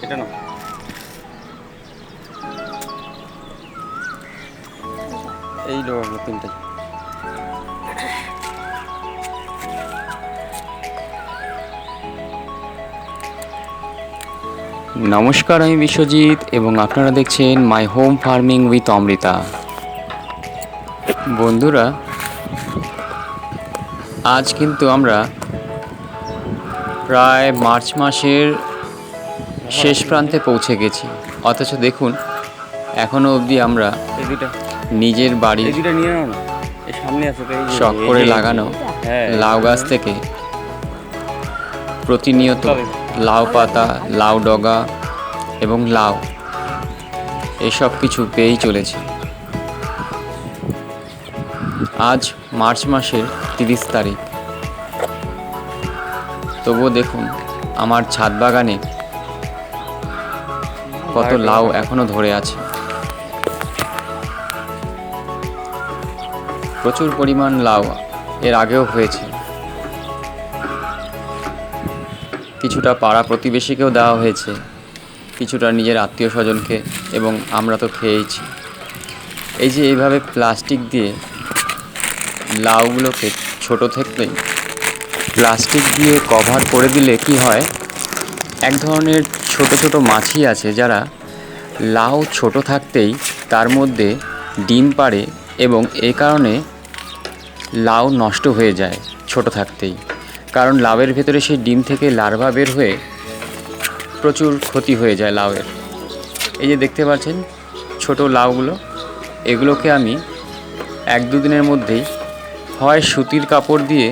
এটা না, এই লো তিনটাই। নমস্কার, আমি বিশ্বজিৎ এবং আপনারা দেখছেন my home farming with Amrita. বন্ধুরা, আজ কিন্তু আমরা প্রায় মার্চ মাসের শেষ প্রান্তে পৌঁছে গেছি, অথচ দেখুন এখনও অবধি আমরা নিজের বাড়ির শখ করে লাগানো লাউ গাছ থেকে প্রতিনিয়ত লাউ পাতা, লাউ ডগা এবং লাউ এসব কিছু পেয়েই চলেছে। আজ মার্চ মাসের 30 তারিখ, তবুও দেখুন আমার ছাদ বাগানে কত লাউ এখনো ধরে আছে। প্রচুর পরিমাণ লাউ এর আগেও হয়েছে, কিছুটা পাড়া প্রতিবেশীকেও দেওয়া হয়েছে, কিছুটা নিজের আত্মীয় স্বজনকে, এবং আমরা তো খেয়েইছি। এই যে এইভাবে প্লাস্টিক দিয়ে লাউগুলোকে ছোট থেকেই প্লাস্টিক দিয়ে কভার করে দিলে কি হয়, এক ধরনের ছোট ছোট মাছি আছে যারা লাউ ছোট থাকতেই তার মধ্যে ডিম পাড়ে এবং এই কারণে লাউ নষ্ট হয়ে যায় ছোট থাকতেই। কারণ লাউয়ের ভেতরে সেই ডিম থেকে লার্ভা বের হয়ে প্রচুর ক্ষতি হয়ে যায় লাউয়ের। এই যে দেখতে পাচ্ছেন ছোট লাউগুলো, এগুলোকে আমি 1-2 দিনের মধ্যেই হয় সুতির কাপড় দিয়ে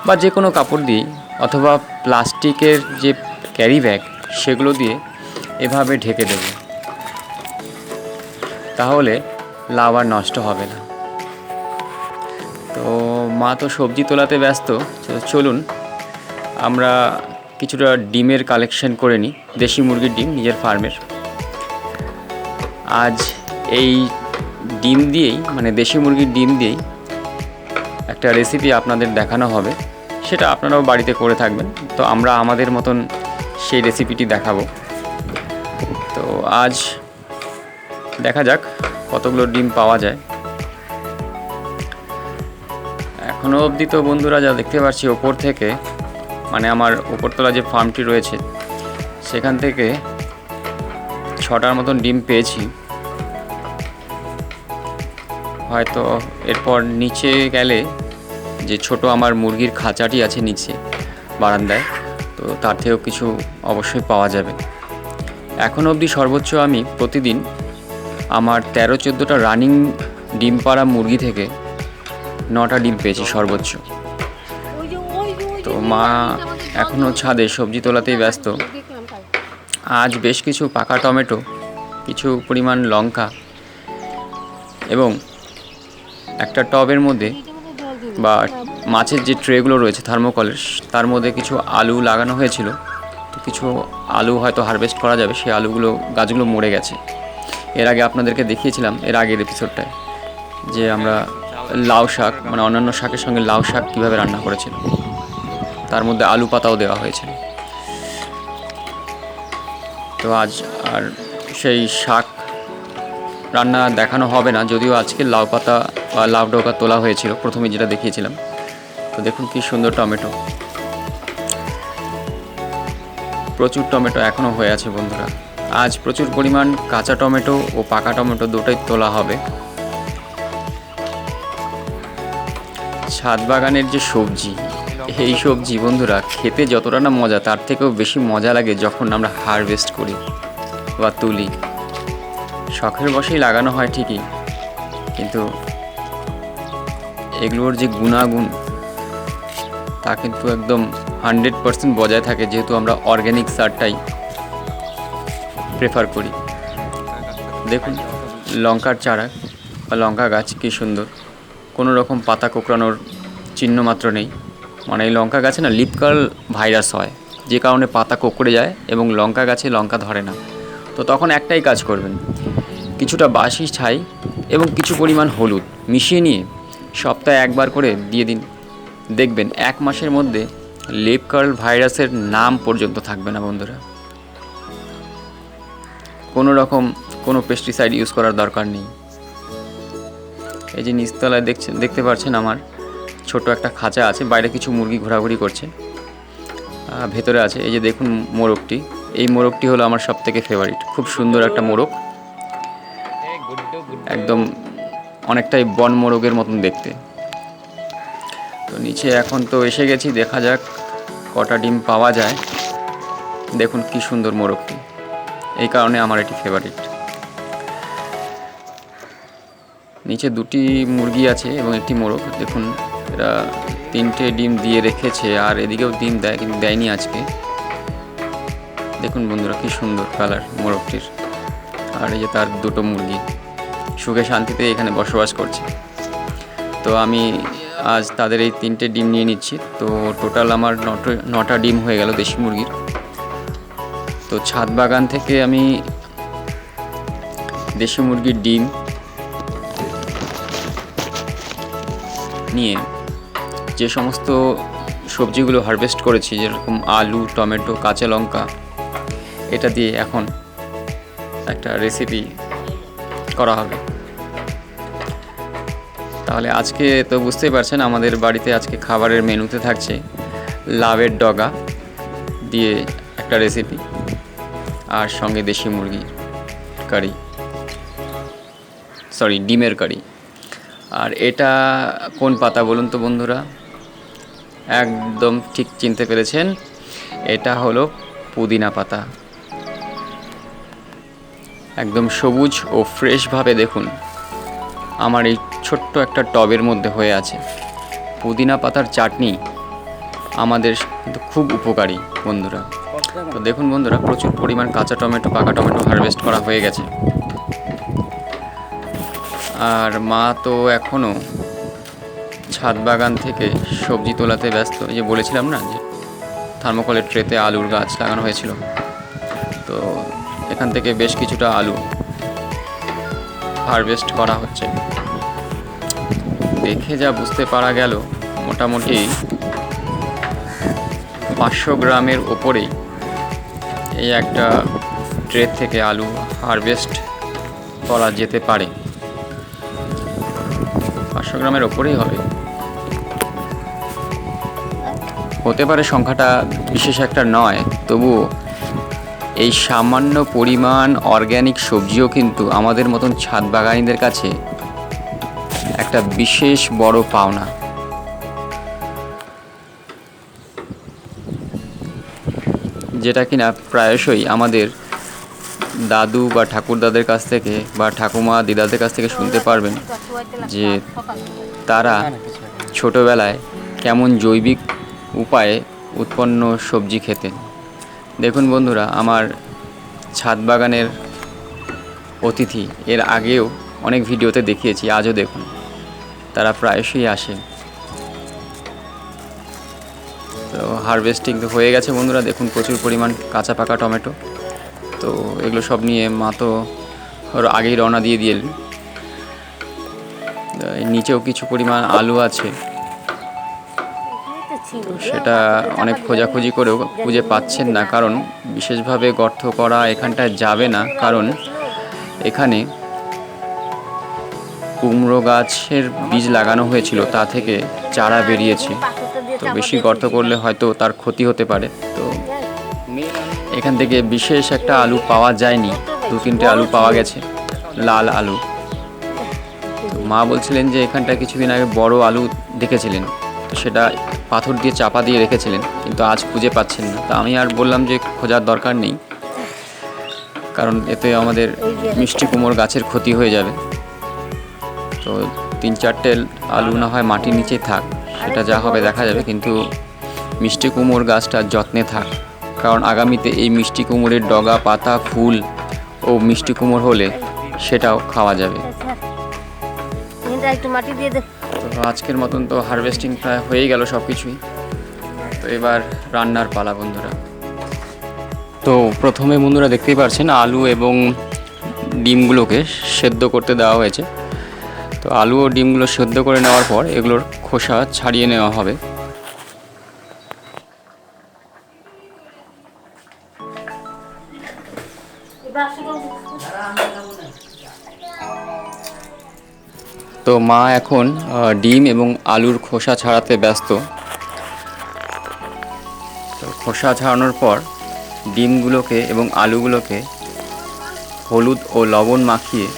বা যে কোনো কাপড় দিয়েই অথবা প্লাস্টিকের যে ক্যারি ব্যাগ সেগুলো দিয়ে এভাবে ঢেকে দেব, তাহলে লাউ আর নষ্ট হবে না। তো মা তো সবজি তোলাতে ব্যস্ত, চলুন আমরা কিছুটা ডিমের কালেকশন করে নিই, দেশি মুরগির ডিম নিজের ফার্মের। আজ এই ডিম দিয়েই, মানে দেশি মুরগির ডিম দিয়েই একটা রেসিপি আপনাদের দেখানো হবে, সেটা আপনারাও বাড়িতে করে থাকবেন। তো আমরা আমাদের মতন সেই রেসিপিটি দেখাবো। তো আজ দেখা যাক কতগুলো ডিম পাওয়া যায়। এখনও অবধি তো বন্ধুরা যা দেখতে পাচ্ছি ওপর থেকে, মানে আমার উপরতলা যে ফার্মটি রয়েছে সেখান থেকে 6টার মতন ডিম পেয়েছি। হয়তো এরপর নিচে গেলে যে ছোট আমার মুরগির খাঁচাটি আছে নিচে বারান্দায়, তো তার থেকেও কিছু অবশ্যই পাওয়া যাবে। এখন অবধি সর্বোচ্চ আমি প্রতিদিন আমার 13-14টা রানিং ডিম পাড়া মুরগি থেকে 9টা ডিম পেয়েছি সর্বোচ্চ। তো মা এখনও ছাদে সবজি তোলাতেই ব্যস্ত। আজ বেশ কিছু পাকা টমেটো, কিছু পরিমাণ লঙ্কা এবং একটা টবের মধ্যে বা মাছের যে ট্রেগুলো রয়েছে থার্মোকলের, তার মধ্যে কিছু আলু লাগানো হয়েছিল। তো কিছু আলু হয়তো হারভেস্ট করা যাবে, সেই আলুগুলো, গাছগুলো মরে গেছে। এর আগে আপনাদেরকে দেখিয়েছিলাম এর আগের এপিসোডটায় যে আমরা লাউ শাক, মানে অন্যান্য শাকের সঙ্গে লাউ শাক কীভাবে রান্না করেছিলাম, তার মধ্যে আলু পাতাও দেওয়া হয়েছিল। তো আজ আর সেই শাক রান্না দেখানো হবে না, যদিও আজকে লাউ পাতা বা লাউ ডগা তোলা হয়েছিল প্রথমে যেটা দেখিয়েছিলাম। তো দেখুন কি সুন্দর টমেটো, প্রচুর টমেটো এখনও হয়ে আছে বন্ধুরা। আজ প্রচুর পরিমাণ কাঁচা টমেটো ও পাকা টমেটো দুটোই তোলা হবে। ছাদ বাগানের যে সবজি, এই সবজি বন্ধুরা খেতে যতটা না মজা, তার থেকেও বেশি মজা লাগে যখন আমরা হারভেস্ট করি বা তুলি। শখের বশেই লাগানো হয় ঠিকই, কিন্তু এগুলোর যে গুণাগুণ তা কিন্তু একদম 100% বজায় থাকে, যেহেতু আমরা অর্গ্যানিক সারটাই প্রেফার করি। দেখুন লঙ্কার চারা বা লঙ্কা গাছ কী সুন্দর, কোনো রকম পাতা কোঁকড়ানোর চিহ্ন মাত্র নেই। মানে এই লঙ্কা গাছে না লিফ কার্ল ভাইরাস হয়, যে কারণে পাতা কোঁকড়ে যায় এবং লঙ্কা গাছে লঙ্কা ধরে না। তো তখন একটাই কাজ করবেন, কিছুটা বাসি ছাই এবং কিছু পরিমাণ হলুদ মিশিয়ে নিয়ে সপ্তাহে একবার করে দিয়ে দিন, দেখবেন 1 মাসের মধ্যে লিফ কার্ল ভাইরাসের নাম পর্যন্ত থাকবে না বন্ধুরা। কোনো রকম কোনো পেস্টিসাইড ইউজ করার দরকার নেই। এই যে নিচতলায় দেখতে পাচ্ছেন আমার ছোট একটা খাঁচা আছে, বাইরে কিছু মুরগি ঘোরাঘুরি করছে, ভেতরে আছে। এই যে দেখুন মোরগটি, এই মোরগটি হলো আমার সবথেকে ফেভারিট। খুব সুন্দর একটা মোরগ, একদম অনেকটাই বন মোরগের মতন দেখতে। তো নিচে এখন তো এসে গেছি, দেখা যাক কটা ডিম পাওয়া যায়। দেখুন কি সুন্দর মোরগটি, এই কারণে আমার এটি ফেভারিট। নিচে দুটি মুরগি আছে এবং একটি মোরগ। দেখুন এরা 3টে ডিম দিয়ে রেখেছে, আর এদিকেও ডিম দেয় কিন্তু দেয়নি আজকে। দেখুন বন্ধুরা কি সুন্দর কালার মোরগটির, আর এই যে তার দুটো মুরগি সুখে শান্তিতে এখানে বসবাস করছে। তো আমি আজ তাদের এই 3টে ডিম নিয়ে নিচ্ছি। তো টোটাল আমার 9টা ডিম হয়ে গেল দেশি মুরগির। তো ছাদ বাগান থেকে আমি দেশি মুরগির ডিম নিয়ে যে সমস্ত সবজিগুলো হারভেস্ট করেছি, যেরকম আলু, টমেটো, কাঁচা লঙ্কা, এটা দিয়ে এখন একটা রেসিপি করা হবে। তাহলে আজকে তো বুঝতেই পারছেন আমাদের বাড়িতে আজকে খাবারের মেনুতে থাকছে লাউয়ের ডগা দিয়ে একটা রেসিপি, আর সঙ্গে দেশি মুরগির কারি, ডিমের কারি। আর এটা কোন পাতা বলুন তো বন্ধুরা? একদম ঠিক চিনতে পেরেছেন, এটা হলো পুদিনা পাতা। একদম সবুজ ও ফ্রেশভাবে দেখুন আমার এই ছোট্ট একটা টবের মধ্যে হয়ে আছে। পুদিনা পাতার চাটনি আমাদের কিন্তু খুব উপকারী বন্ধুরা। তো দেখুন বন্ধুরা, প্রচুর পরিমাণ কাঁচা টমেটো, পাকা টমেটো হারভেস্ট করা হয়ে গেছে। আর মা তো এখনও ছাদ বাগান থেকে সবজি তোলাতে ব্যস্ত। এই যে বলেছিলাম না যে থার্মোকলের ট্রেতে আলুর গাছ লাগানো হয়েছিল, তো এখান থেকে বেশ কিছুটা আলু হারভেস্ট করা হচ্ছে। দেখে যা বুঝতে পারা গেল, মোটামুটি 500 গ্রামের ওপরেই এই একটা ট্রে থেকে আলু হারভেস্ট করা যেতে পারে। 500 গ্রামের ওপরেই হবে, হতে পারে সংখ্যাটা বিশেষ একটা নয়, তবুও এই সামান্য পরিমাণ অর্গ্যানিক সবজিও কিন্তু আমাদের মতন ছাদ বাগানীদের কাছে একটা বিশেষ বড় পাওনা। যেটা কিনা প্রায়শই আমাদের দাদু বা ঠাকুরদাদের কাছ থেকে বা ঠাকুমা দিদাদের কাছ থেকে শুনতে পারবেন যে তারা ছোটোবেলায় কেমন জৈবিক উপায়ে উৎপন্ন সবজি খেতেন। দেখুন বন্ধুরা, আমার ছাদ বাগানের অতিথি এর আগেও অনেক ভিডিওতে দেখিয়েছি, আজও দেখুন তারা প্রায়শই আসে। তো হারভেস্টিং তো হয়ে গেছে বন্ধুরা, দেখুন প্রচুর পরিমাণ কাঁচা পাকা টমেটো। তো এগুলো সব নিয়ে মা তো আগেই রওনা দিয়ে দিলেন। নিচেও কিছু পরিমাণ আলু আছে, সেটা অনেক খোঁজাখুঁজি করেও খুঁজে পাচ্ছেন না, কারণ বিশেষভাবে গর্ত করা এখানটায় যাবে না, কারণ এখানে কুমড়ো গাছের বীজ লাগানো হয়েছিল, তা থেকে চারা বেরিয়েছে। তো বেশি গর্ত করলে হয়তো তার ক্ষতি হতে পারে। তো এখান থেকে বিশেষ একটা আলু পাওয়া যায়নি, 2-3টে আলু পাওয়া গেছে, লাল আলু। তো মা বলছিলেন যে এখানটা কিছুদিন আগে বড় আলু দেখেছিলেন, তো সেটা পাথর দিয়ে চাপা দিয়ে রেখেছিলেন, কিন্তু আজ খুঁজে পাচ্ছেন না। তা আমি আর বললাম যে খোঁজার দরকার নেই, কারণ এতে আমাদের মিষ্টি কুমড়োর গাছের ক্ষতি হয়ে যাবে। তো 3-4টে আলু না হয় মাটির নিচে থাক, সেটা যা হবে দেখা যাবে, কিন্তু মিষ্টি কুমড়োর গাছটা যত্নে থাক, কারণ আগামীতে এই মিষ্টি কুমড়োর ডগা, পাতা, ফুল ও মিষ্টি কুমড়ো হলে সেটাও খাওয়া যাবে। তো আজকের মতন তো হারভেস্টিং প্রায় হয়ে গেল সব কিছুই। তো এবার রান্নার পালা বন্ধুরা। তো প্রথমে বন্ধুরা দেখতেই পাচ্ছেন আলু এবং ডিমগুলোকে সেদ্ধ করতে দেওয়া হয়েছে। তো আলু ও ডিমগুলো সেদ্ধ করে নেওয়ার পর এগুলোর খোসা ছাড়িয়ে নেওয়া হবে। তো মা এখন ডিম এবং আলুর খোসা ছাড়াতে ব্যস্ত। তো খোসা ছাড়ানোর পর ডিমগুলোকে এবং আলুগুলোকে হলুদ ও লবণ মাখিয়ে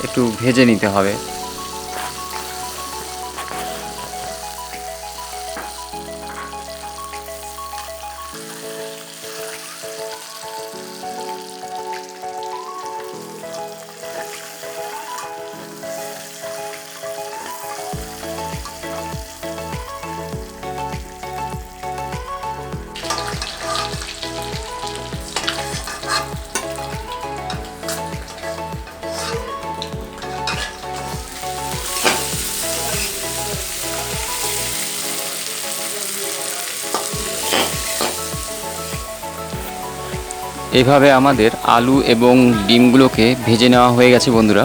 একটু ভেজে নিতে হবে। এভাবে আমাদের আলু এবং ডিমগুলোকে ভেজে নেওয়া হয়ে গেছে বন্ধুরা।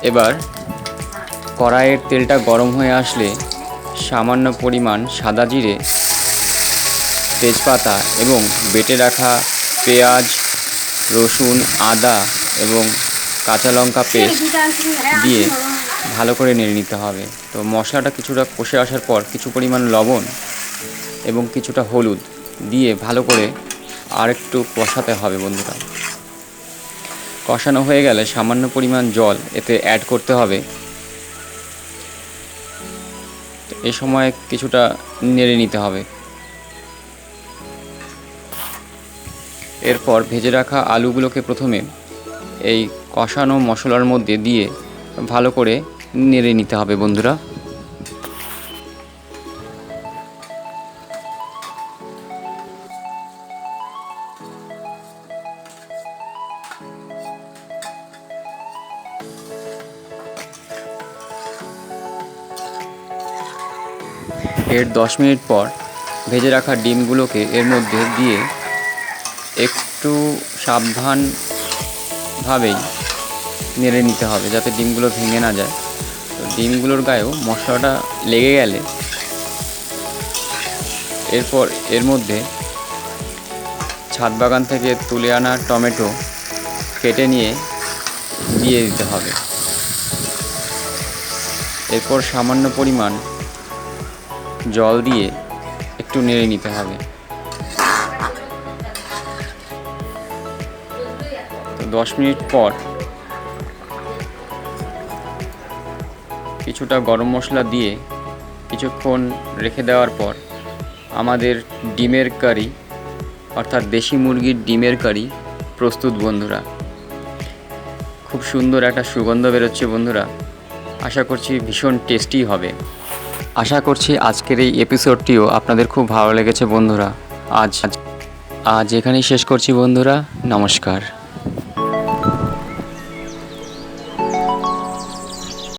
এবার কড়াইয়ের তেলটা গরম হয়ে আসলে সামান্য পরিমাণ সাদা জিরে, তেজপাতা এবং বেটে রাখা পেঁয়াজ, রসুন, আদা এবং কাঁচা লঙ্কা পেস্ট দিয়ে ভালো করে নেড়ে নিতে হবে। তো মশলাটা কিছুটা কষে আসার পর কিছু পরিমাণ লবণ এবং কিছুটা হলুদ দিয়ে ভালো করে আরেকটু কষাতে হবে বন্ধুরা। কষানো হয়ে গেলে সামান্য পরিমাণ জল এতে অ্যাড করতে হবে। এ সময় কিছুটা নেড়ে নিতে হবে। এরপর ভেজে রাখা আলুগুলোকে প্রথমে এই কষানো মশলার মধ্যে দিয়ে ভালো করে নেড়ে নিতে হবে বন্ধুরা। এর 10 মিনিট পর ভেজে রাখা ডিমগুলোকে এর মধ্যে দিয়ে একটু সাবধানভাবেই নেড়ে নিতে হবে যাতে ডিমগুলো ভেঙে না যায়। তো ডিমগুলোর গায়েও মশলাটা লেগে গেলে এরপর এর মধ্যে ছাদ বাগান থেকে তুলে আনা টমেটো কেটে নিয়ে দিয়ে দিতে হবে। এরপর সামান্য পরিমাণ জল দিয়ে একটু নেড়ে নিতে হবে। তো 10 মিনিট পর কিছুটা গরম মশলা দিয়ে কিছুক্ষণ রেখে দেওয়ার পর আমাদের ডিমের কারি অর্থাৎ দেশি মুরগির ডিমের কারি প্রস্তুত বন্ধুরা। খুব সুন্দর একটা সুগন্ধ বেরোচ্ছে বন্ধুরা। আশা করছি ভীষণ টেস্টি হবে। আশা করছি আজকের এই এপিসোডটিও আপনাদের খুব ভালো লেগেছে বন্ধুরা। আজ এখানেই শেষ করছি বন্ধুরা। নমস্কার।